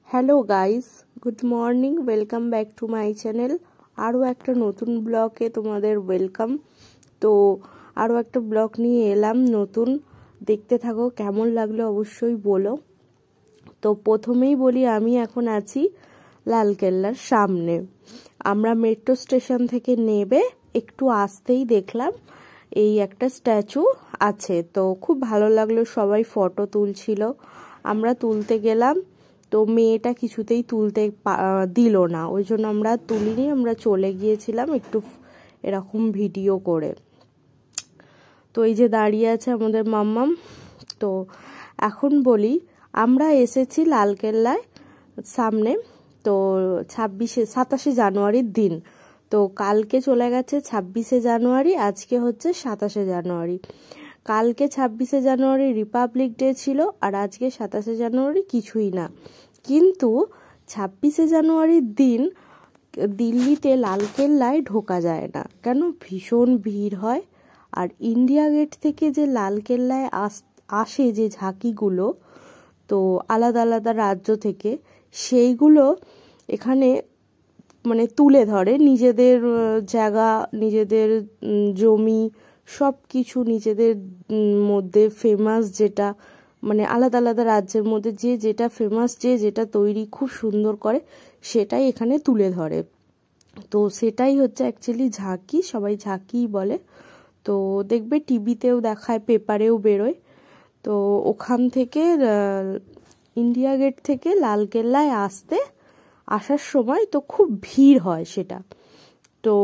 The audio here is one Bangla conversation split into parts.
Hello guys, good morning, welcome back to my channel. আরও একটা নতুন ব্লগে তোমাদের ওয়েলকাম। তো আরও একটা ব্লগ নিয়ে এলাম নতুন, দেখতে থাকো, কেমন লাগলো অবশ্যই বলো। তো প্রথমেই বলি, আমি এখন আছি লালকেল্লার সামনে। আমরা মেট্রো স্টেশন থেকে নেবে একটু আসতেই দেখলাম এই একটা স্ট্যাচু আছে। তো খুব ভালো লাগলো, সবাই ফটো তুলছিল, আমরা তুলতে গেলাম। তো মেয়েটা কিছুতেই তুলতে দিল না, ওই জন্য আমরা তুলিনি, আমরা চলে গিয়েছিলাম একটু এরকম ভিডিও করে। তো এই যে দাঁড়িয়ে আছে আমাদের মাম্মাম। তো এখন বলি, আমরা এসেছি লালকেল্লায় সামনে। তো 27শে জানুয়ারির দিন। তো কালকে চলে গেছে 26শে জানুয়ারি, আজকে হচ্ছে 27শে জানুয়ারি। কালকে 26শে জানুয়ারি রিপাবলিক ডে ছিল, আর আজকে 27শে জানুয়ারি কিছুই না। কিন্তু 26শে জানুয়ারির দিন দিল্লিতে লালকেল্লায় ঢোকা যায় না, কেন? ভীষণ ভিড় হয়। আর ইন্ডিয়া গেট থেকে যে লালকেল্লায় আসে যে ঝাঁকিগুলো, তো আলাদা আলাদা রাজ্য থেকে, সেইগুলো এখানে মানে তুলে ধরে নিজেদের জায়গা, নিজেদের জমি, সব কিছু নিজেদের মধ্যে ফেমাস যেটা, মানে আলাদা আলাদা রাজ্যের মধ্যে যে যেটা ফেমাস, যে যেটা তৈরি খুব সুন্দর করে, সেটাই এখানে তুলে ধরে। তো সেটাই হচ্ছে অ্যাকচুয়ালি ঝাঁকি, সবাই ঝাঁকিই বলে। তো দেখবে টিভিতেও দেখায়, পেপারেও বেরোয়। তো ওখান থেকে ইন্ডিয়া গেট থেকে লালকেল্লায় আসার সময় তো খুব ভিড় হয় সেটা। তো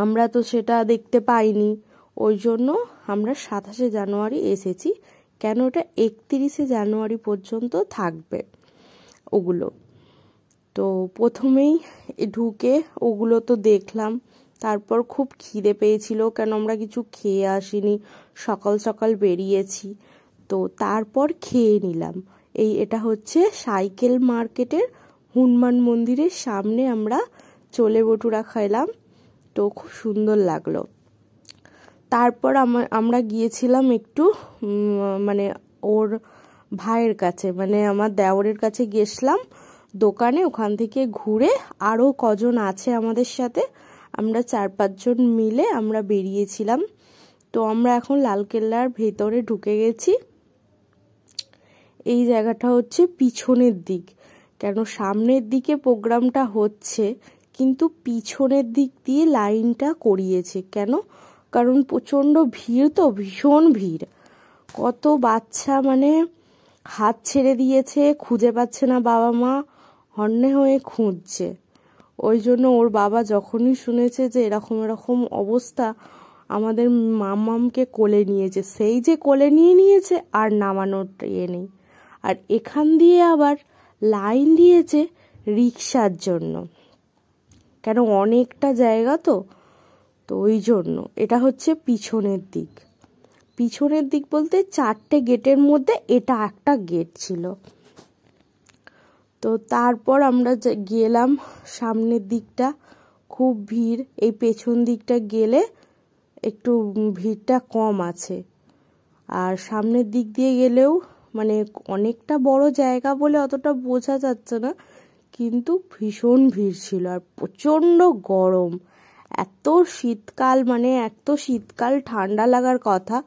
আমরা তো সেটা দেখতে পাইনি, ওই জন্য আমরা 27শে জানুয়ারি এসেছি। কেন? ওটা 31শে জানুয়ারি পর্যন্ত থাকবে ওগুলো। তো প্রথমেই ঢুকে ওগুলো তো দেখলাম, তারপর খুব খিদে পেয়েছিল, কেন আমরা কিছু খেয়ে আসিনি, সকাল সকাল বেরিয়েছি। তো তারপর খেয়ে নিলাম। এটা হচ্ছে সাইকেল মার্কেটের হনুমান মন্দিরের সামনে আমরা চলে ভটুরা খাইলাম, তো খুব সুন্দর লাগলো। তারপর আমরা গিয়েছিলাম একটু মানে ওর ভাইয়ের কাছে, মানে আমার দেওরের কাছে গেছিলাম দোকানে। ওখান থেকে ঘুরে আরও কজন আছে আমাদের সাথে, আমরা 4-5 জন মিলে আমরা বেরিয়েছিলাম। তো আমরা এখন লালকেল্লার ভেতরে ঢুকে গেছি। এই জায়গাটা হচ্ছে পিছনের দিক, কেন সামনের দিকে প্রোগ্রামটা হচ্ছে, কিন্তু পিছনের দিক দিয়ে লাইনটা করিয়েছে। কেন? কারণ প্রচণ্ড ভিড়, তো ভীষণ ভিড়। কত বাচ্চা মানে হাত ছেড়ে দিয়েছে, খুঁজে পাচ্ছে না, বাবা মা হন্যে হয়ে খুঁজছে। ওই জন্য ওর বাবা যখনই শুনেছে যে এরকম এরকম অবস্থা, আমাদের মাম্মামকে কোলে নিয়েছে। সেই যে কোলে নিয়েছে আর নামানোর ইয়ে নেই। আর এখান দিয়ে আবার লাইন দিয়েছে রিক্সার জন্য, কেন অনেকটা জায়গা তো, তো ওই জন্য। এটা হচ্ছে পিছনের দিক। পিছনের দিক বলতে 4টে গেটের মধ্যে এটা একটা গেট ছিল। তো তারপর আমরা গেলাম সামনের দিকটা, খুব ভিড়। এই পেছন দিকটা গেলে একটু ভিড়টা কম আছে। আর সামনের দিক দিয়ে গেলেও মানে অনেকটা বড় জায়গা বলে অতটা বোঝা যাচ্ছে না, কিন্তু ভীষণ ভিড় ছিল। আর প্রচণ্ড গরম, এত শীতকাল, মানে এত শীতকাল ঠান্ডা লাগার কথা,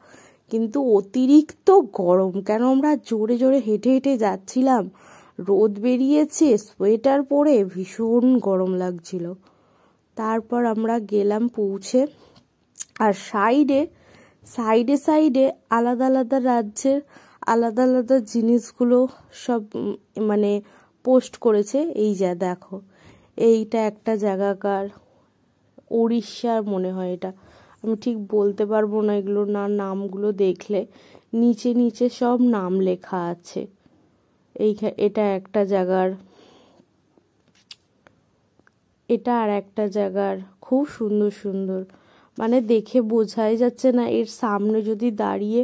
কিন্তু অতিরিক্ত গরম। কেন আমরা জোরে জোরে হেঁটে হেঁটে যাচ্ছিলাম, রোদ বেরিয়েছে, সোয়েটার পরে ভীষণ গরম লাগছিল। তারপর আমরা গেলাম পৌঁছে। আর সাইডে সাইডে সাইডে আলাদা আলাদা রাজ্যের আলাদা আলাদা জিনিসগুলো সব মানে পোস্ট করেছে। এই যা দেখো, এইটা একটা জায়গাকার উড়িষ্যার মনে হয়, এটা আমি ঠিক বলতে পারবো না এগুলোর নামগুলো দেখলে। নিচে নিচে সব নাম লেখা আছে। এটা একটা জায়গার, এটা আর একটা জায়গার, খুব সুন্দর সুন্দর, মানে দেখে বোঝাই যাচ্ছে না। এর সামনে যদি দাঁড়িয়ে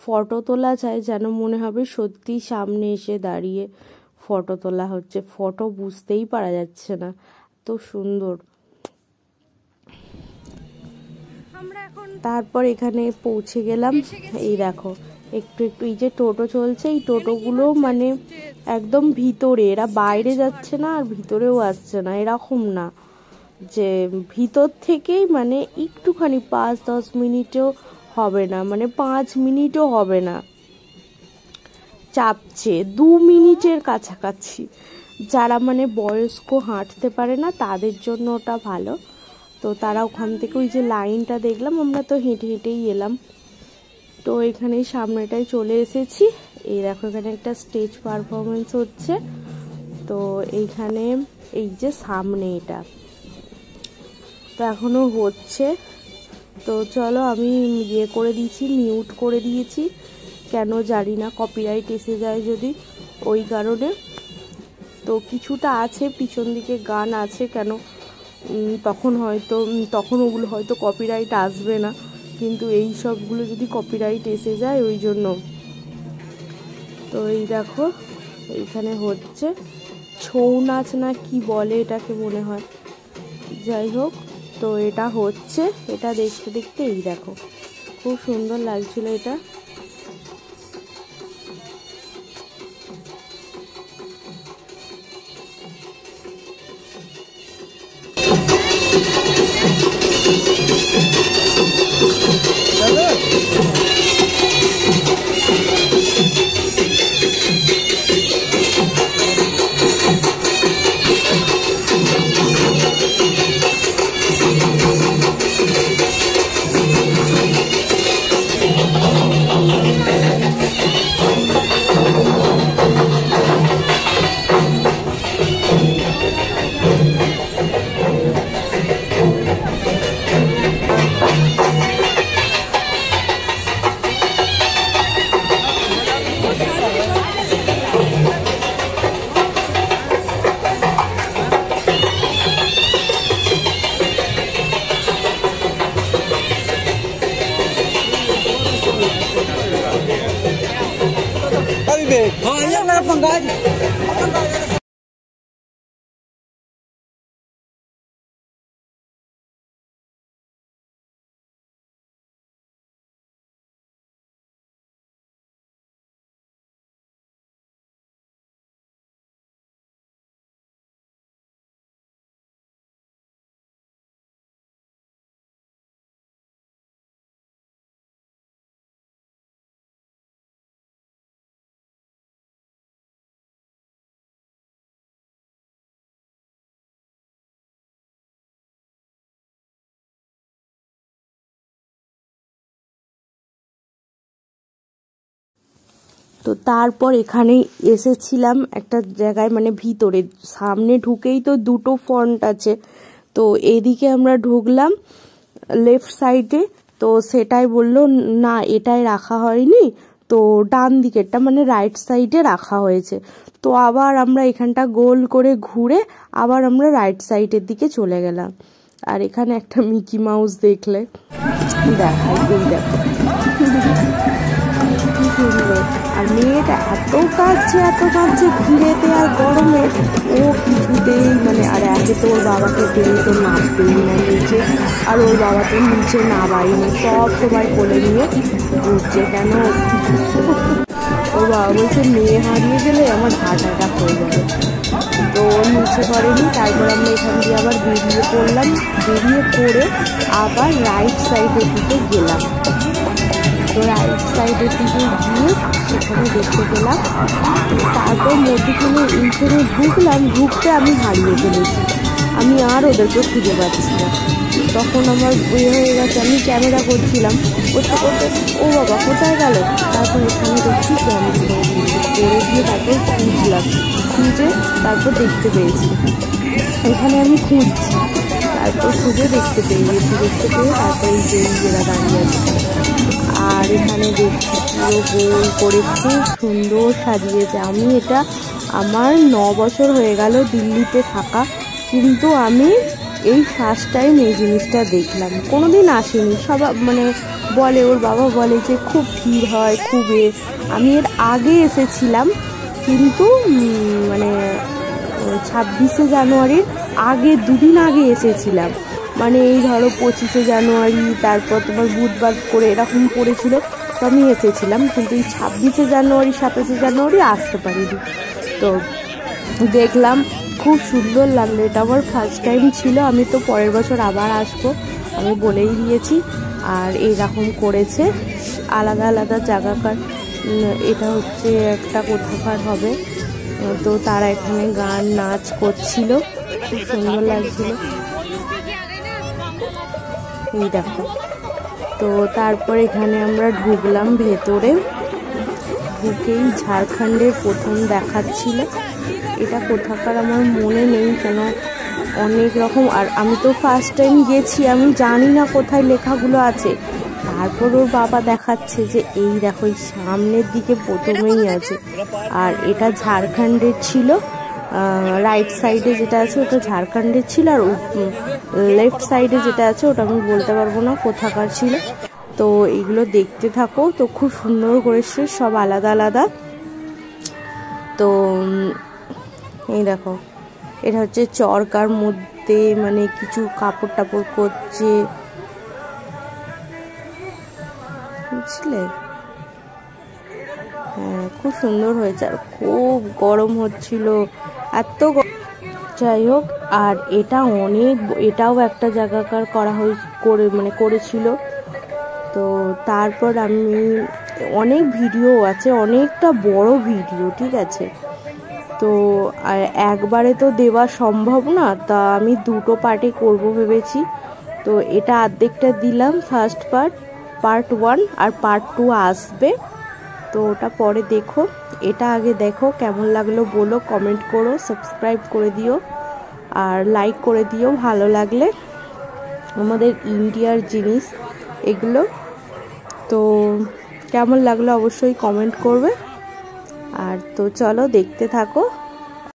ফটো তোলা যায়, যেন মনে হবে সত্যি সামনে এসে দাঁড়িয়ে ফটো তোলা হচ্ছে। ফটো বুঝতেই পারা যাচ্ছে না, এত সুন্দর। তারপর এখানে পৌঁছে গেলাম। এই দেখো, একটু একটু। এই যে টোটো চলছে, এই টোটোগুলো মানে একদম ভিতরে, এরা বাইরে যাচ্ছে না আর ভিতরেও আসছে না, এরকম না যে ভিতর থেকেই মানে একটুখানি 5-10 মিনিটও হবে না, মানে 5 মিনিটও হবে না, চাপছে 2 মিনিটের কাছাকাছি। যারা মানে বয়স্ক হাঁটতে পারে না তাদের জন্য ওটা ভালো। তো তারা ওখান থেকে ওই যে লাইনটা দেখলাম, আমরা তো হেঁটে হেঁটেই এলাম। তো এখানেই সামনেটাই চলে এসেছি। এই দেখো এখানে একটা স্টেজ পারফরমেন্স হচ্ছে। তো এইখানে এই যে সামনে এটা তো এখনো হচ্ছে। তো চলো আমি ইয়ে করে দিয়েছি, মিউট করে দিয়েছি, কেন জানি না, কপিরাইট এসে যায় যদি, ওই কারণে। তো কিছুটা আছে পিছন দিকে গান আছে, কেন তখন ওগুলো হয়তো কপিরাইট আসবে না, কিন্তু এই সবগুলো যদি কপিরাইট এসে যায় ওই জন্য। তো এই দেখো এইখানে হচ্ছে ছৌ নাচ না কি বলে এটাকে মনে হয়, যাই হোক। তো এটা হচ্ছে, এটা দেখতে দেখতে এই দেখো খুব সুন্দর লাগছিল এটা। তো তারপর এখানে এসেছিলাম একটা জায়গায়, মানে ভিতরে, সামনে ঢুকেই তো দুটো ফন্ট আছে। তো এদিকে আমরা ঢুকলাম লেফট সাইডে, তো সেটাই বলল না এটাই রাখা হয়নি, তো ডান দিকেরটা মানে রাইট সাইডে রাখা হয়েছে। তো আবার আমরা এখানটা গোল করে ঘুরে আবার আমরা রাইট সাইডের দিকে চলে গেলাম। আর এখানে একটা মিকি মাউস দেখলে দেখাই, এই দেখো কি সুন্দর। আর মেয়েটা এত কাঁদছে ঘিরেতে আর গরমে, ও কিছুতেই মানে, আর একে তো ওর বাবাকে পেলে তো নামবেই না নিচে, আর ওর বাবা তো নিচে নামায়নি, সব সময় কোলে নিয়ে ঘুরছে। কেন ওর বাবা বলছে মেয়ে হারিয়ে গেলে আমার হার্ট অ্যাটাক হয়ে যাবে, তো ও নিচে করেনি। তারপর আমরা এখান দিয়ে আবার বেরিয়ে পড়লাম, বেরিয়ে পড়ে আবার রাইট সাইডের দিকে গেলাম। তো রাইট সাইডের দিকে গিয়ে সেখানে দেখতে পেলাম। তারপর মধ্যখানে এইখানে ঢুকতে আমি হারিয়ে ফেলেছি, আমি আর ওদেরকে খুঁজে পাচ্ছি না। তখন আমার হয়ে গেছে, আমি ক্যামেরা করছিলাম, করতে করতে ও বাবা কোথায় গেল। তারপর এখানে দেখছি ক্যামেরা করে দিয়ে তারপর খুঁজে তারপর দেখতে পেয়েছি। এখানে আমি খুঁজছি, তারপর খুঁজে দেখতে পেয়ে তারপর এই যে এরা দাঁড়িয়ে আছে। আর এখানে দেখছি পুরো গোল করে খুব সুন্দর সাজিয়েছে। আমি এটা আমার 9 বছর হয়ে গেল দিল্লিতে থাকা, কিন্তু আমি এই ফার্স্ট টাইম এই জিনিসটা দেখলাম, কোনোদিন আসিনি। সবাই মানে বলে, ওর বাবা বলে যে খুব ভিড় হয় খুব। আমি এর আগে এসেছিলাম, কিন্তু মানে 26শে জানুয়ারির আগে 2 দিন আগে এসেছিলাম, মানে এই ধরো 25শে জানুয়ারি, তারপর তোমার বুধবার করে এরকম পড়েছিল। তো আমি এসেছিলাম, কিন্তু এই 26শে জানুয়ারি 27শে জানুয়ারি আসতে পারিনি। তো দেখলাম, খুব সুন্দর লাগলো। এটা আমার ফার্স্ট টাইম ছিল। আমি তো পরের বছর আবার আসবো, আমি বলেই দিয়েছি। আর এইরকম করেছে আলাদা আলাদা জায়গাকার। এটা হচ্ছে একটা কোথাকার হবে। তো তারা এখানে গান নাচ করছিল, খুব সুন্দর লাগছিল। এই দেখো। তো তারপর এখানে আমরা ঢুকলাম ভেতরে। ঢুকেই ঝাড়খণ্ডের প্রথম দেখাচ্ছিল। এটা কোথাকার আমার মনে নেই, কেন অনেক রকম। আর আমি তো ফার্স্ট টাইম গেছি, আমি জানি না কোথায় লেখাগুলো আছে। তারপর ওর বাবা দেখাচ্ছে যে এই দেখো, এই সামনের দিকে প্রথমেই আছে। আর এটা ঝাড়খণ্ডের ছিল। রাইট সাইডে যেটা আছে ওটা ঝাড়খণ্ডের ছিল, আর লেফট সাইডে যেটা আছে ওটা আমি বলতে পারবো না কোথাকার ছিল। তো এগুলো দেখতে থাকো। তো খুব সুন্দর করেছে, সব আলাদা আলাদা। তো এই দেখো, এটা হচ্ছে চরকার মধ্যে মানে কিছু কাপড় টাপড় করছে, বুঝলে? হ্যাঁ, খুব সুন্দর হয়েছে। আর খুব গরম হচ্ছিল, এত যাই হোক। আর এটা এটাও একটা জায়গাকার করেছিল। তো তারপর আমি অনেক ভিডিও আছে, অনেকটা বড় ভিডিও, ঠিক আছে। তো একবারে তো দেওয়া সম্ভব না, তা আমি দুটো পার্টে করব ভেবেছি। তো এটা অর্ধেকটা দিলাম, ফার্স্ট পার্ট 1, আর পার্ট 2 আসবে। তো ওটা পরে দেখো। এটা আগে দেখো, কেমন লাগলো বলো, কমেন্ট করো, সাবস্ক্রাইব করে দিও, আর লাইক করে দিও ভালো লাগলে। আমাদের ইন্ডিয়ার জিনিস এগুলো। তো কেমন লাগলো অবশ্যই কমেন্ট করবে। আর তো চলো দেখতে থাকো।